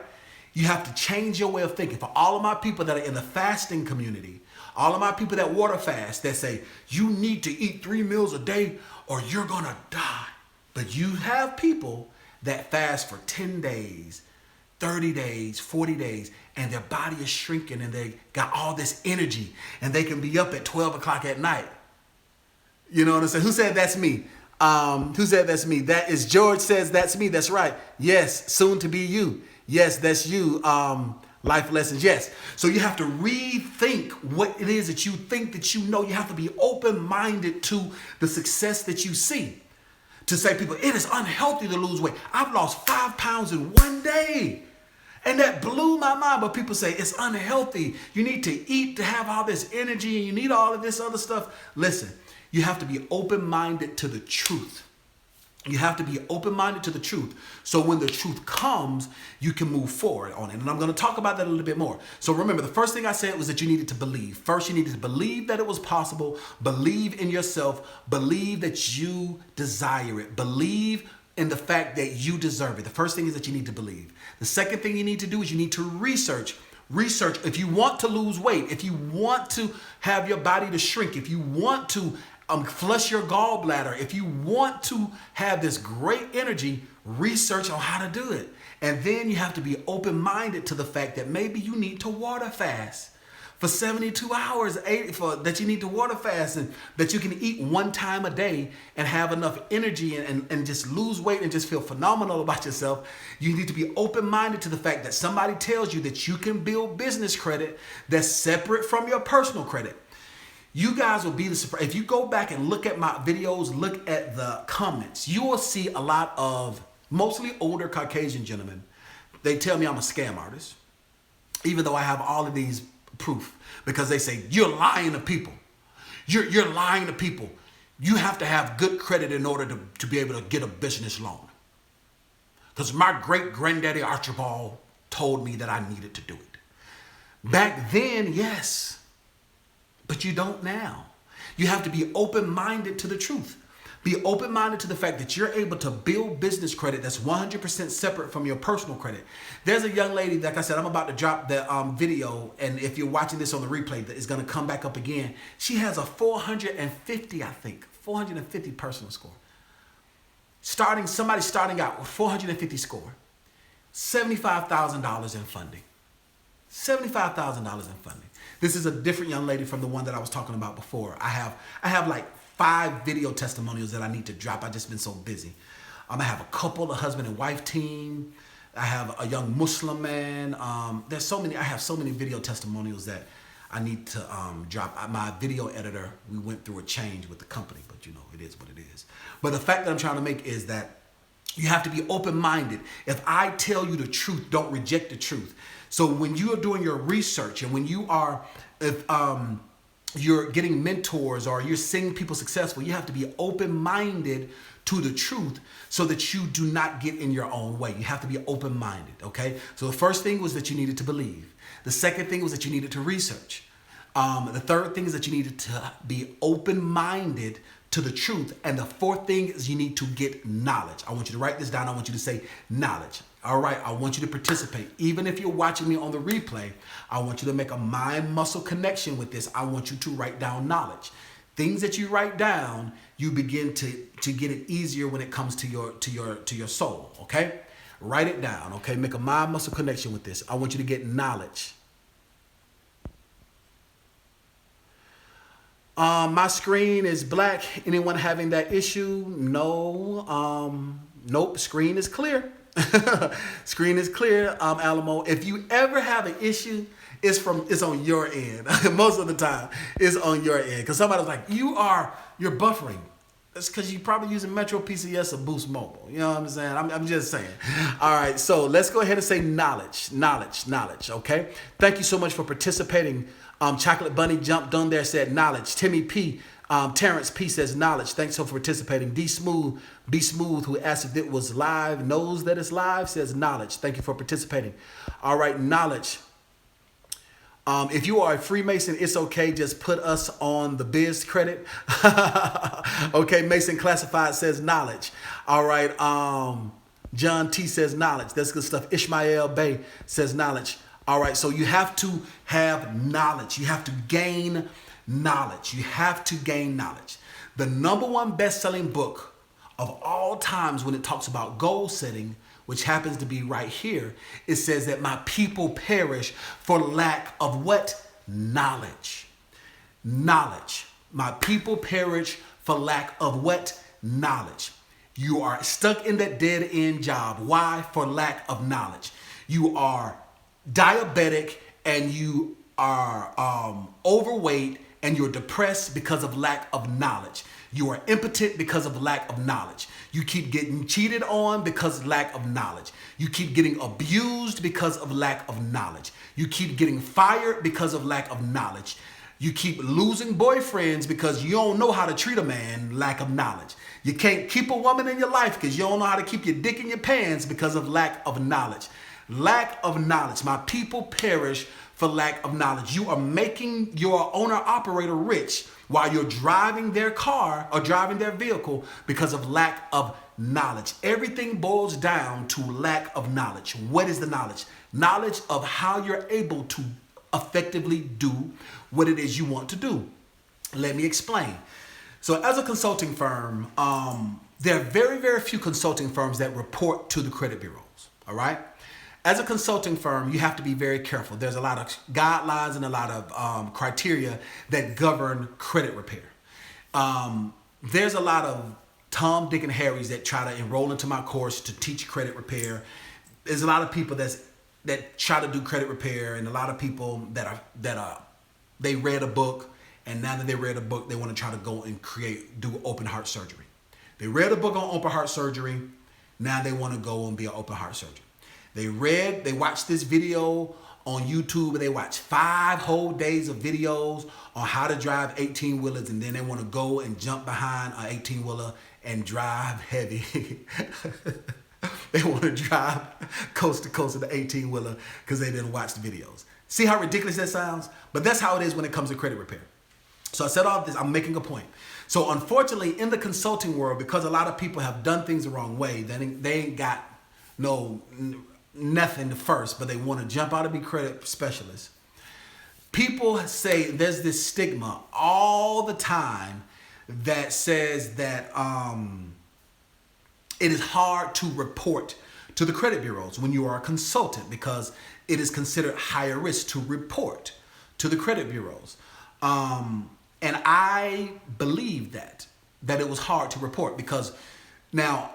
You have to change your way of thinking. For all of my people that are in the fasting community, All of my people that water fast, that say, you need to eat 3 meals a day or you're going to die. But you have people that fast for 10 days, 30 days, 40 days, and their body is shrinking and they got all this energy and they can be up at 12 o'clock at night. You know what I'm saying? Who said that's me? Who said that's me? That is George says that's me. That's right. Yes, soon to be you. Yes, that's you. Life lessons. Yes. So you have to rethink what it is that you think that you know. You have to be open-minded to the success that you see. To say, people, it is unhealthy to lose weight. I've lost 5 pounds in one day. And that blew my mind. But people say it's unhealthy. You need to eat to have all this energy and you need all of this other stuff. Listen, you have to be open-minded to the truth. You have to be open-minded to the truth. So when the truth comes, you can move forward on it. And I'm going to talk about that a little bit more. So remember, the first thing I said was that you needed to believe. First, you needed to believe that it was possible. Believe in yourself. Believe that you desire it. Believe in the fact that you deserve it. The first thing is that you need to believe. The second thing you need to do is you need to research. Research. If you want to lose weight, if you want to have your body to shrink, if you want to flush your gallbladder, if you want to have this great energy, research on how to do it. And then you have to be open-minded to the fact that maybe you need to water fast for 72 hours, that you need to water fast, and that you can eat 1 time a day and have enough energy and just lose weight and just feel phenomenal about yourself. You need to be open-minded to the fact that somebody tells you that you can build business credit that's separate from your personal credit. You guys will be the surprise. If you go back and look at my videos, look at the comments, you will see a lot of mostly older Caucasian gentlemen. They tell me I'm a scam artist, even though I have all of these proof, because they say, you're lying to people. You're lying to people. You have to have good credit in order to be able to get a business loan. Because my great granddaddy Archibald told me that I needed to do it. Back then, yes. But you don't now. You have to be open-minded to the truth. Be open-minded to the fact that you're able to build business credit that's 100% separate from your personal credit. There's a young lady, like I said, I'm about to drop the video, and if you're watching this on the replay, that is going to come back up again. She has a 450 personal score. Somebody starting out with 450 score, $75,000 in funding. $75,000 in funding. This is a different young lady from the one that I was talking about before. I have like 5 video testimonials that I need to drop. I've just been so busy. I have a couple, a husband and wife team. I have a young Muslim man. There's so many. I have so many video testimonials that I need to drop. My video editor, we went through a change with the company, but you know, it is what it is. But the fact that I'm trying to make is that you have to be open-minded. If I tell you the truth, don't reject the truth. So when you are doing your research and when you are, if you're getting mentors or you're seeing people successful, you have to be open-minded to the truth so that you do not get in your own way. You have to be open-minded, okay? So the first thing was that you needed to believe. The second thing was that you needed to research. The third thing is that you needed to be open-minded to the truth. And the fourth thing is you need to get knowledge. I want you to write this down. I want you to say knowledge. All right, I want you to participate. Even if you're watching me on the replay, I want you to make a mind-muscle connection with this. I want you to write down knowledge. Things that you write down, you begin to get it easier when it comes to your soul, okay? Write it down, okay? Make a mind-muscle connection with this. I want you to get knowledge. My screen is black. Anyone having that issue? No. Nope, screen is clear. Screen is clear, Alamo. If you ever have an issue, it's on your end. Most of the time, it's on your end. Because somebody's like, you're buffering. It's because you're probably using Metro PCS or Boost Mobile. You know what I'm saying? I'm just saying. All right, so let's go ahead and say knowledge, okay? Thank you so much for participating. Chocolate Bunny jumped on there, said knowledge. Timmy P, Terrence P says knowledge. Thanks so for participating. Be Smooth, who asked if it was live, knows that it's live, says knowledge. Thank you for participating. All right, knowledge. If you are a Freemason, it's okay. Just put us on the biz credit. Okay, Mason Classified says knowledge. All right, John T says knowledge. That's good stuff. Ishmael Bay says knowledge. All right, so you have to have knowledge. You have to gain knowledge. You have to gain knowledge. The number one best-selling book of all times when it talks about goal setting, which happens to be right here, it says that my people perish for lack of what? Knowledge. Knowledge. My people perish for lack of what? Knowledge. You are stuck in that dead-end job. Why? For lack of knowledge. You are diabetic and you are overweight and you're depressed because of lack of knowledge. You are impotent because of lack of knowledge. You keep getting cheated on because of lack of knowledge. You keep getting abused because of lack of knowledge. You keep getting fired because of lack of knowledge. You keep losing boyfriends because you don't know how to treat a man, lack of knowledge. You can't keep a woman in your life because you don't know how to keep your dick in your pants because of lack of knowledge. Lack of knowledge. My people perish for lack of knowledge. You are making your owner-operator rich while you're driving their car or driving their vehicle because of lack of knowledge. Everything boils down to lack of knowledge. What is the knowledge? Knowledge of how you're able to effectively do what it is you want to do. Let me explain. So as a consulting firm, there are very, very few consulting firms that report to the credit bureaus, all right? As a consulting firm, you have to be very careful. There's a lot of guidelines and a lot of criteria that govern credit repair. There's a lot of Tom, Dick, and Harrys that try to enroll into my course to teach credit repair. There's a lot of people that try to do credit repair, and a lot of people they read a book, and now that they read a book, they want to try to go and do open heart surgery. They read a book on open heart surgery. Now they want to go and be an open heart surgeon. They watched this video on YouTube, and they watched 5 whole days of videos on how to drive 18-wheelers, and then they want to go and jump behind an 18-wheeler and drive heavy. They want to drive coast to coast with the 18-wheeler because they didn't watch the videos. See how ridiculous that sounds? But that's how it is when it comes to credit repair. So I said all this, I'm making a point. So unfortunately, in the consulting world, because a lot of people have done things the wrong way, they ain't got nothing first, but they want to jump out and be credit specialists. People say there's this stigma all the time that says that it is hard to report to the credit bureaus when you are a consultant because it is considered higher risk to report to the credit bureaus. And I believe that it was hard to report because now,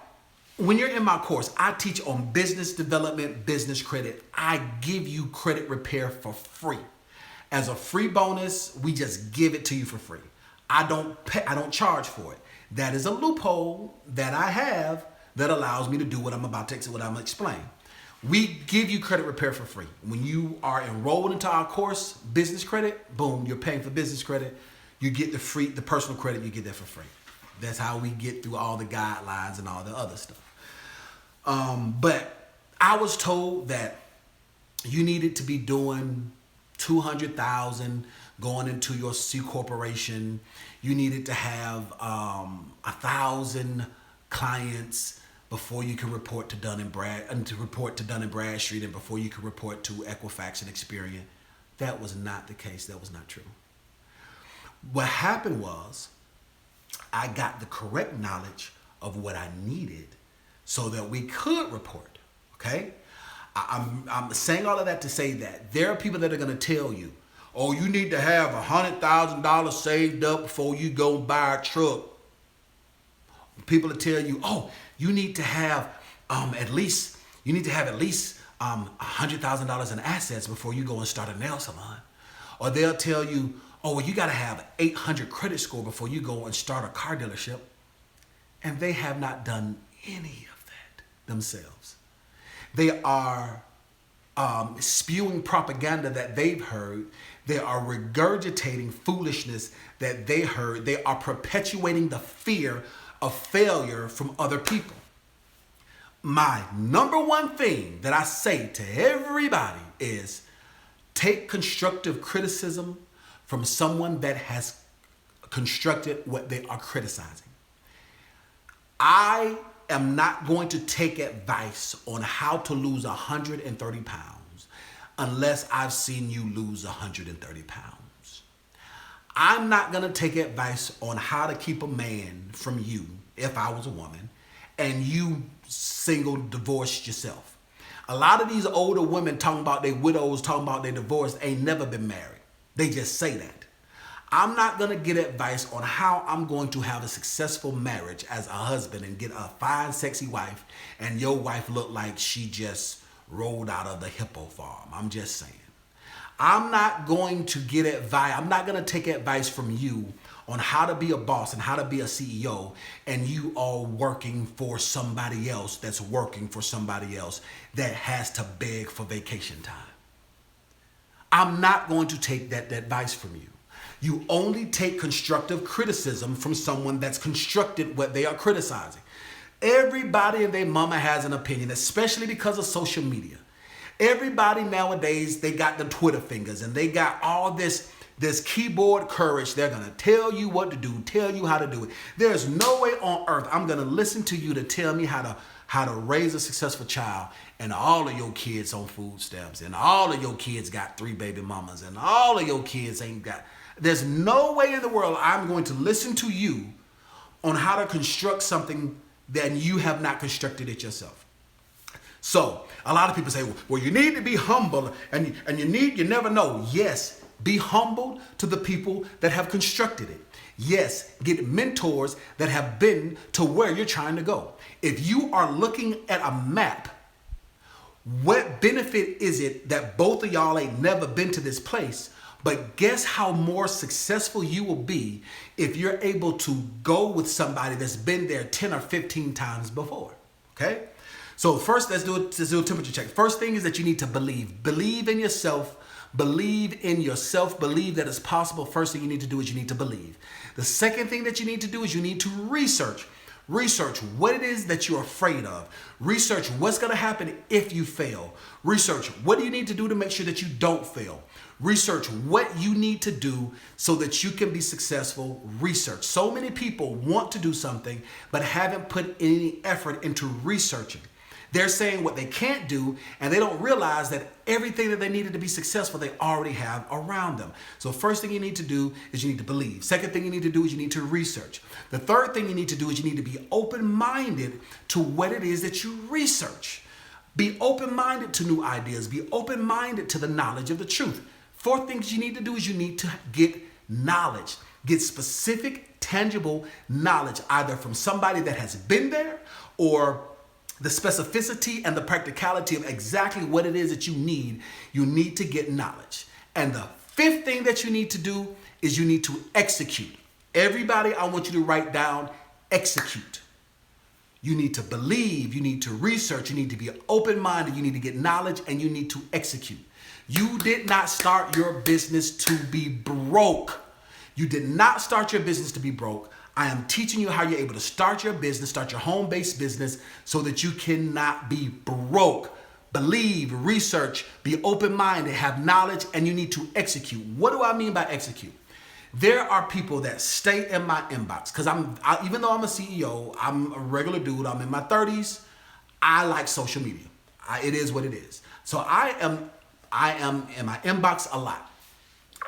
when you're in my course, I teach on business development, business credit. I give you credit repair for free. As a free bonus, we just give it to you for free. I don't charge for it. That is a loophole that I have that allows me to do what I'm about to explain. We give you credit repair for free. When you are enrolled into our course, business credit, boom, you're paying for business credit. You get the personal credit, you get that for free. That's how we get through all the guidelines and all the other stuff. But I was told that you needed to be doing 200,000 going into your C corporation. You needed to have 1,000 clients before you can report to Dun and Bradstreet, and before you can report to Equifax and Experian. That was not the case. That was not true. What happened was I got the correct knowledge of what I needed so that we could report, okay? I'm saying all of that to say that there are people that are going to tell you, oh, you need to have $100,000 saved up before you go buy a truck. People will tell you, oh, you need to have at least $100,000 in assets before you go and start a nail salon. Or they'll tell you, oh, well, you got to have 800 credit score before you go and start a car dealership. And they have not done any of that themselves. They are spewing propaganda that they've heard. They are regurgitating foolishness that they heard. They are perpetuating the fear of failure from other people. My number one thing that I say to everybody is take constructive criticism from someone that has constructed what they are criticizing. I am not going to take advice on how to lose 130 pounds. unless I've seen you lose 130 pounds. I'm not going to take advice on how to keep a man from you if I was a woman and you single divorced yourself. A lot of these older women talking about their widows, talking about their divorce, ain't never been married. They just say that. I'm not going to get advice on how I'm going to have a successful marriage as a husband and get a fine, sexy wife, and your wife look like she just rolled out of the hippo farm. I'm just saying. I'm not going to get advice. I'm not going to take advice from you on how to be a boss and how to be a CEO, and you are working for somebody else that's working for somebody else that has to beg for vacation time. I'm not going to take that advice from you. You only take constructive criticism from someone that's constructed what they are criticizing. Everybody and their mama has an opinion, especially because of social media. Everybody nowadays, they got the Twitter fingers and they got all this keyboard courage. They're going to tell you what to do, tell you how to do it. There's no way on earth I'm going to listen to you to tell me how to raise a successful child, and all of your kids on food stamps, and all of your kids got 3 baby mamas, and all of your kids ain't got. There's no way in the world I'm going to listen to you on how to construct something that you have not constructed it yourself. So a lot of people say, well, you need to be humble and you never know. Yes, be humble to the people that have constructed it. Yes, get mentors that have been to where you're trying to go. If you are looking at a map, what benefit is it that both of y'all ain't never been to this place? But guess how more successful you will be if you're able to go with somebody that's been there 10 or 15 times before, okay? So first, let's do a temperature check. First thing is that you need to believe. Believe in yourself. Believe in yourself. Believe that it's possible. First thing you need to do is you need to believe. The second thing that you need to do is you need to research. Research what it is that you're afraid of. Research what's going to happen if you fail. Research what do you need to do to make sure that you don't fail. Research what you need to do so that you can be successful. Research. So many people want to do something but haven't put any effort into researching. They're saying what they can't do, and they don't realize that everything that they needed to be successful, they already have around them. So first thing you need to do is you need to believe. Second thing you need to do is you need to research. The third thing you need to do is you need to be open-minded to what it is that you research. Be open-minded to new ideas. Be open-minded to the knowledge of the truth. Fourth thing you need to do is you need to get knowledge. Get specific, tangible knowledge, either from somebody that has been there or the specificity and the practicality of exactly what it is that you need to get knowledge. And the fifth thing that you need to do is you need to execute. Everybody, I want you to write down execute. You need to believe, you need to research, you need to be open-minded, you need to get knowledge, and you need to execute. You did not start your business to be broke. You did not start your business to be broke. I am teaching you how you're able to start your business, start your home-based business so that you cannot be broke. Believe, research, be open-minded, have knowledge, and you need to execute. What do I mean by execute? There are people that stay in my inbox because even though I'm a CEO, I'm a regular dude, I'm in my 30s, I like social media. It is what it is. So I am in my inbox a lot.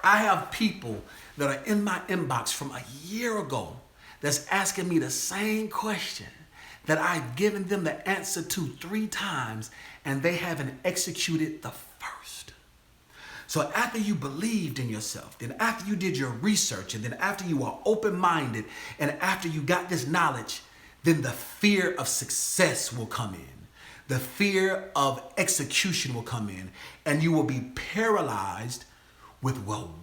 I have people that are in my inbox from a year ago that's asking me the same question that I've given them the answer to 3 times, and they haven't executed the first. So after you believed in yourself, then after you did your research, and then after you are open-minded, and after you got this knowledge, then the fear of success will come in. The fear of execution will come in, and you will be paralyzed with, well,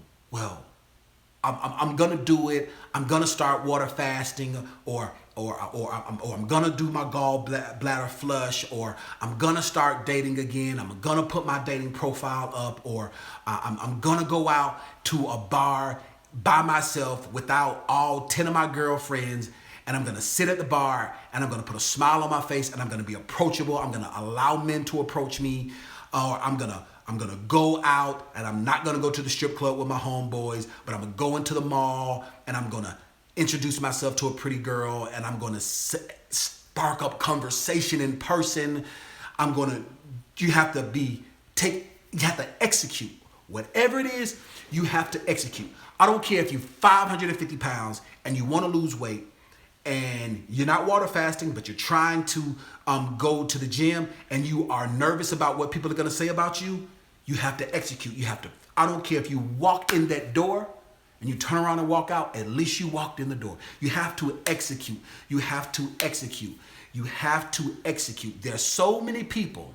I'm gonna do it. I'm gonna start water fasting, or I'm gonna do my gallbladder flush, or I'm gonna start dating again. I'm gonna put my dating profile up, or I'm gonna go out to a bar by myself without all 10 of my girlfriends, and I'm gonna sit at the bar and I'm gonna put a smile on my face and I'm gonna be approachable. I'm gonna allow men to approach me, or I'm gonna go out and I'm not gonna go to the strip club with my homeboys, but I'm gonna go into the mall and I'm gonna introduce myself to a pretty girl and I'm gonna spark up conversation in person. You have to take You have to execute. Whatever it is, you have to execute. I don't care if you're 550 pounds and you want to lose weight and you're not water fasting, but you're trying to go to the gym and you are nervous about what people are going to say about you. You have to execute. You have to. I don't care if you walk in that door and you turn around and walk out, at least you walked in the door. You have to execute. You have to execute. You have to execute. There are so many people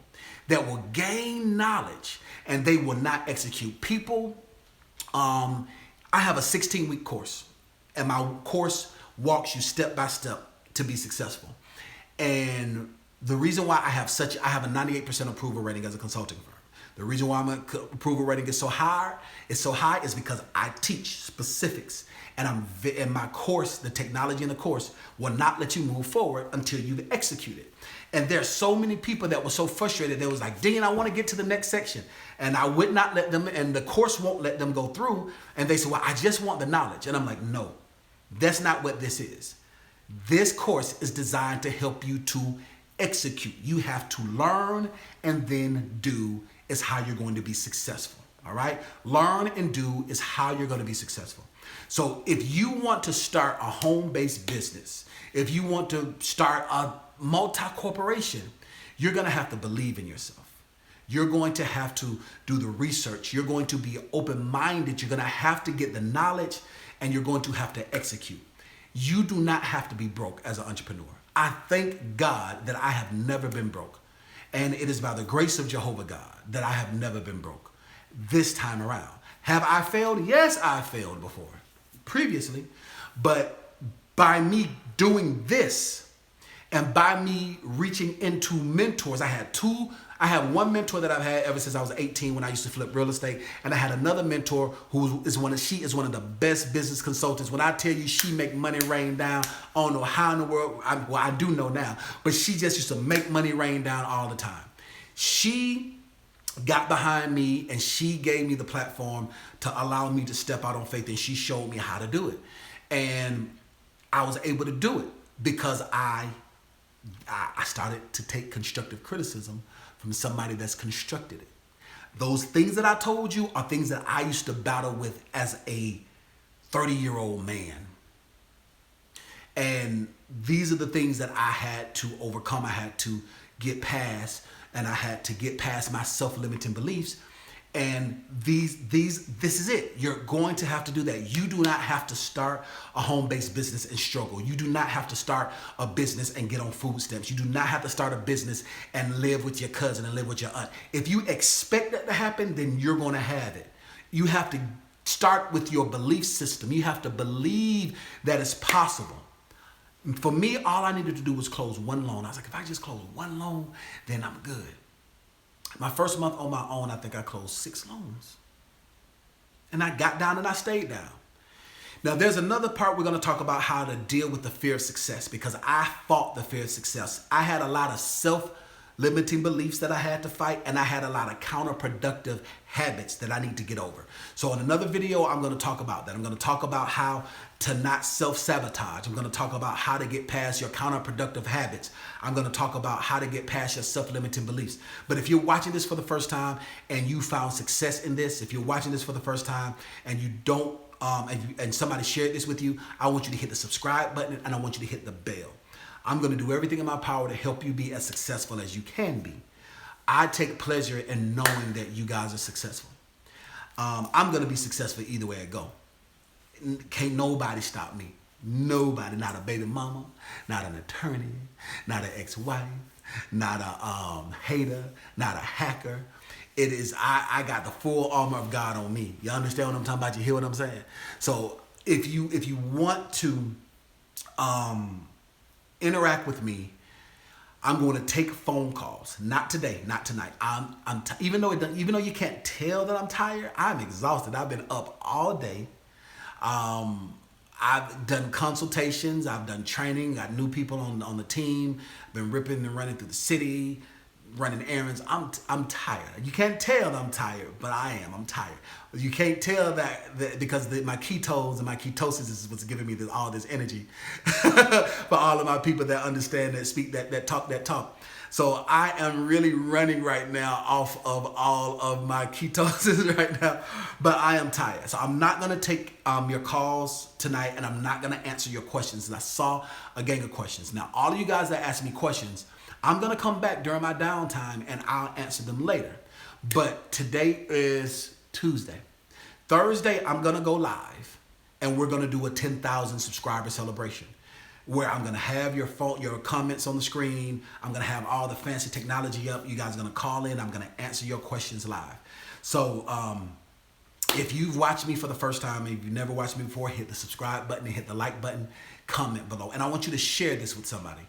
that will gain knowledge and they will not execute. People, I have a 16-week course, and my course walks you step by step to be successful. And the reason why I have a 98% approval rating as a consulting firm. The reason why my approval rating is so high is because I teach specifics, and in my course, the technology in the course will not let you move forward until you've executed. And there's so many people that were so frustrated. They was like, Dean, I want to get to the next section. And I would not let them, and the course won't let them go through. And they said, well, I just want the knowledge. And I'm like, no, that's not what this is. This course is designed to help you to execute. You have to learn and then do is how you're going to be successful. All right? Learn and do is how you're going to be successful. So if you want to start a home-based business, if you want to start a multi-corporation, you're going to have to believe in yourself. You're going to have to do the research. You're going to be open-minded. You're going to have to get the knowledge, and you're going to have to execute. You do not have to be broke as an entrepreneur. I thank God that I have never been broke. And it is by the grace of Jehovah God that I have never been broke this time around. Have I failed? Yes, I failed before, previously. But by me doing this and by me reaching into mentors, I have one mentor that I've had ever since I was 18 when I used to flip real estate. And I had another mentor she is one of the best business consultants. When I tell you she make money rain down, I don't know how in the world, I do know now, but she just used to make money rain down all the time. She got behind me and she gave me the platform to allow me to step out on faith, and she showed me how to do it. And I was able to do it because I started to take constructive criticism from somebody that's constructed it. Those things that I told you are things that I used to battle with as a 30-year-old man. And these are the things that I had to overcome. I had to get past, and I had to get past my self-limiting beliefs. And this is it. You're going to have to do that. You do not have to start a home-based business and struggle. You do not have to start a business and get on food stamps. You do not have to start a business and live with your cousin and live with your aunt. If you expect that to happen, then you're going to have it. You have to start with your belief system. You have to believe that it's possible. For me, all I needed to do was close one loan. I was like, if I just close one loan, then I'm good. My first month on my own, I think I closed 6 loans. And I got down and I stayed down. Now, there's another part we're going to talk about, how to deal with the fear of success, because I fought the fear of success. I had a lot of self-limiting beliefs that I had to fight, and I had a lot of counterproductive habits that I need to get over. So in another video, I'm going to talk about that. I'm going to talk about how to not self-sabotage. I'm going to talk about how to get past your counterproductive habits. I'm going to talk about how to get past your self-limiting beliefs. But if you're watching this for the first time and you found success in this, if you're watching this for the first time and you don't, and somebody shared this with you, I want you to hit the subscribe button and I want you to hit the bell. I'm going to do everything in my power to help you be as successful as you can be. I take pleasure in knowing that you guys are successful. I'm going to be successful either way I go. Can't nobody stop me. Nobody, not a baby mama, not an attorney, not an ex-wife, not a hater, not a hacker. It is, I got the full armor of God on me. You understand what I'm talking about? You hear what I'm saying? So if you want to interact with me, I'm going to take phone calls. Not today, not tonight. Even though you can't tell that I'm tired, I'm exhausted. I've been up all day. I've done consultations. I've done training. Got new people on the team. Been ripping and running through the city, running errands. I'm tired. You can't tell that I'm tired, but I am. I'm tired. You can't tell that because my ketones and my ketosis is what's giving me all this energy. For all of my people that understand, that speak, that talk. So I am really running right now off of all of my ketosis right now, but I am tired. So I'm not going to take your calls tonight, and I'm not going to answer your questions. And I saw a gang of questions. Now, all of you guys that ask me questions, I'm going to come back during my downtime and I'll answer them later. But today is Tuesday. Thursday, I'm going to go live and we're going to do a 10,000 subscriber celebration where I'm going to have your comments on the screen. I'm going to have all the fancy technology up. You guys are going to call in. I'm going to answer your questions live. So if you've watched me for the first time, if you've never watched me before, hit the subscribe button and hit the like button, comment below. And I want you to share this with somebody.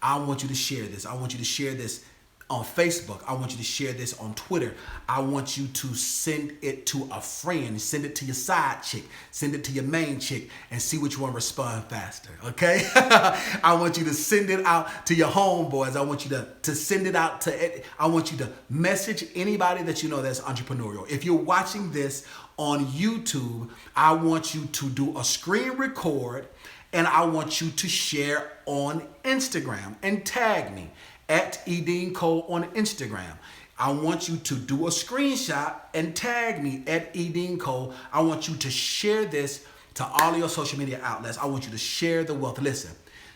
I want you to share this. I want you to share this on Facebook. I want you to share this on Twitter. I want you to send it to a friend. Send it to your side chick. Send it to your main chick and see which one responds faster, okay? I want you to send it out to your homeboys. I want you to send it out to, I want you to message anybody that you know that's entrepreneurial. If you're watching this on YouTube, I want you to do a screen record and I want you to share on Instagram and tag me at E.DeanCole on Instagram. I want you to do a screenshot and tag me at E.DeanCole. I want you to share this to all of your social media outlets. I want you to share the wealth. Listen,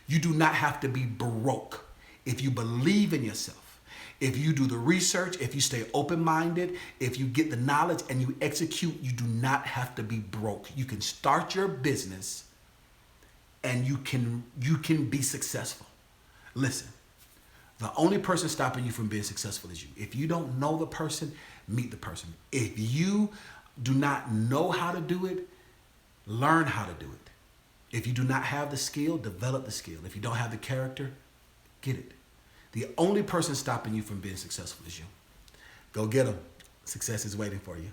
you do not have to be broke if you believe in yourself. If you do the research, if you stay open-minded, if you get the knowledge and you execute, you do not have to be broke. You can start your business and you can be successful. Listen. The only person stopping you from being successful is you. If you don't know the person, meet the person. If you do not know how to do it, learn how to do it. If you do not have the skill, develop the skill. If you don't have the character, get it. The only person stopping you from being successful is you. Go get them. Success is waiting for you.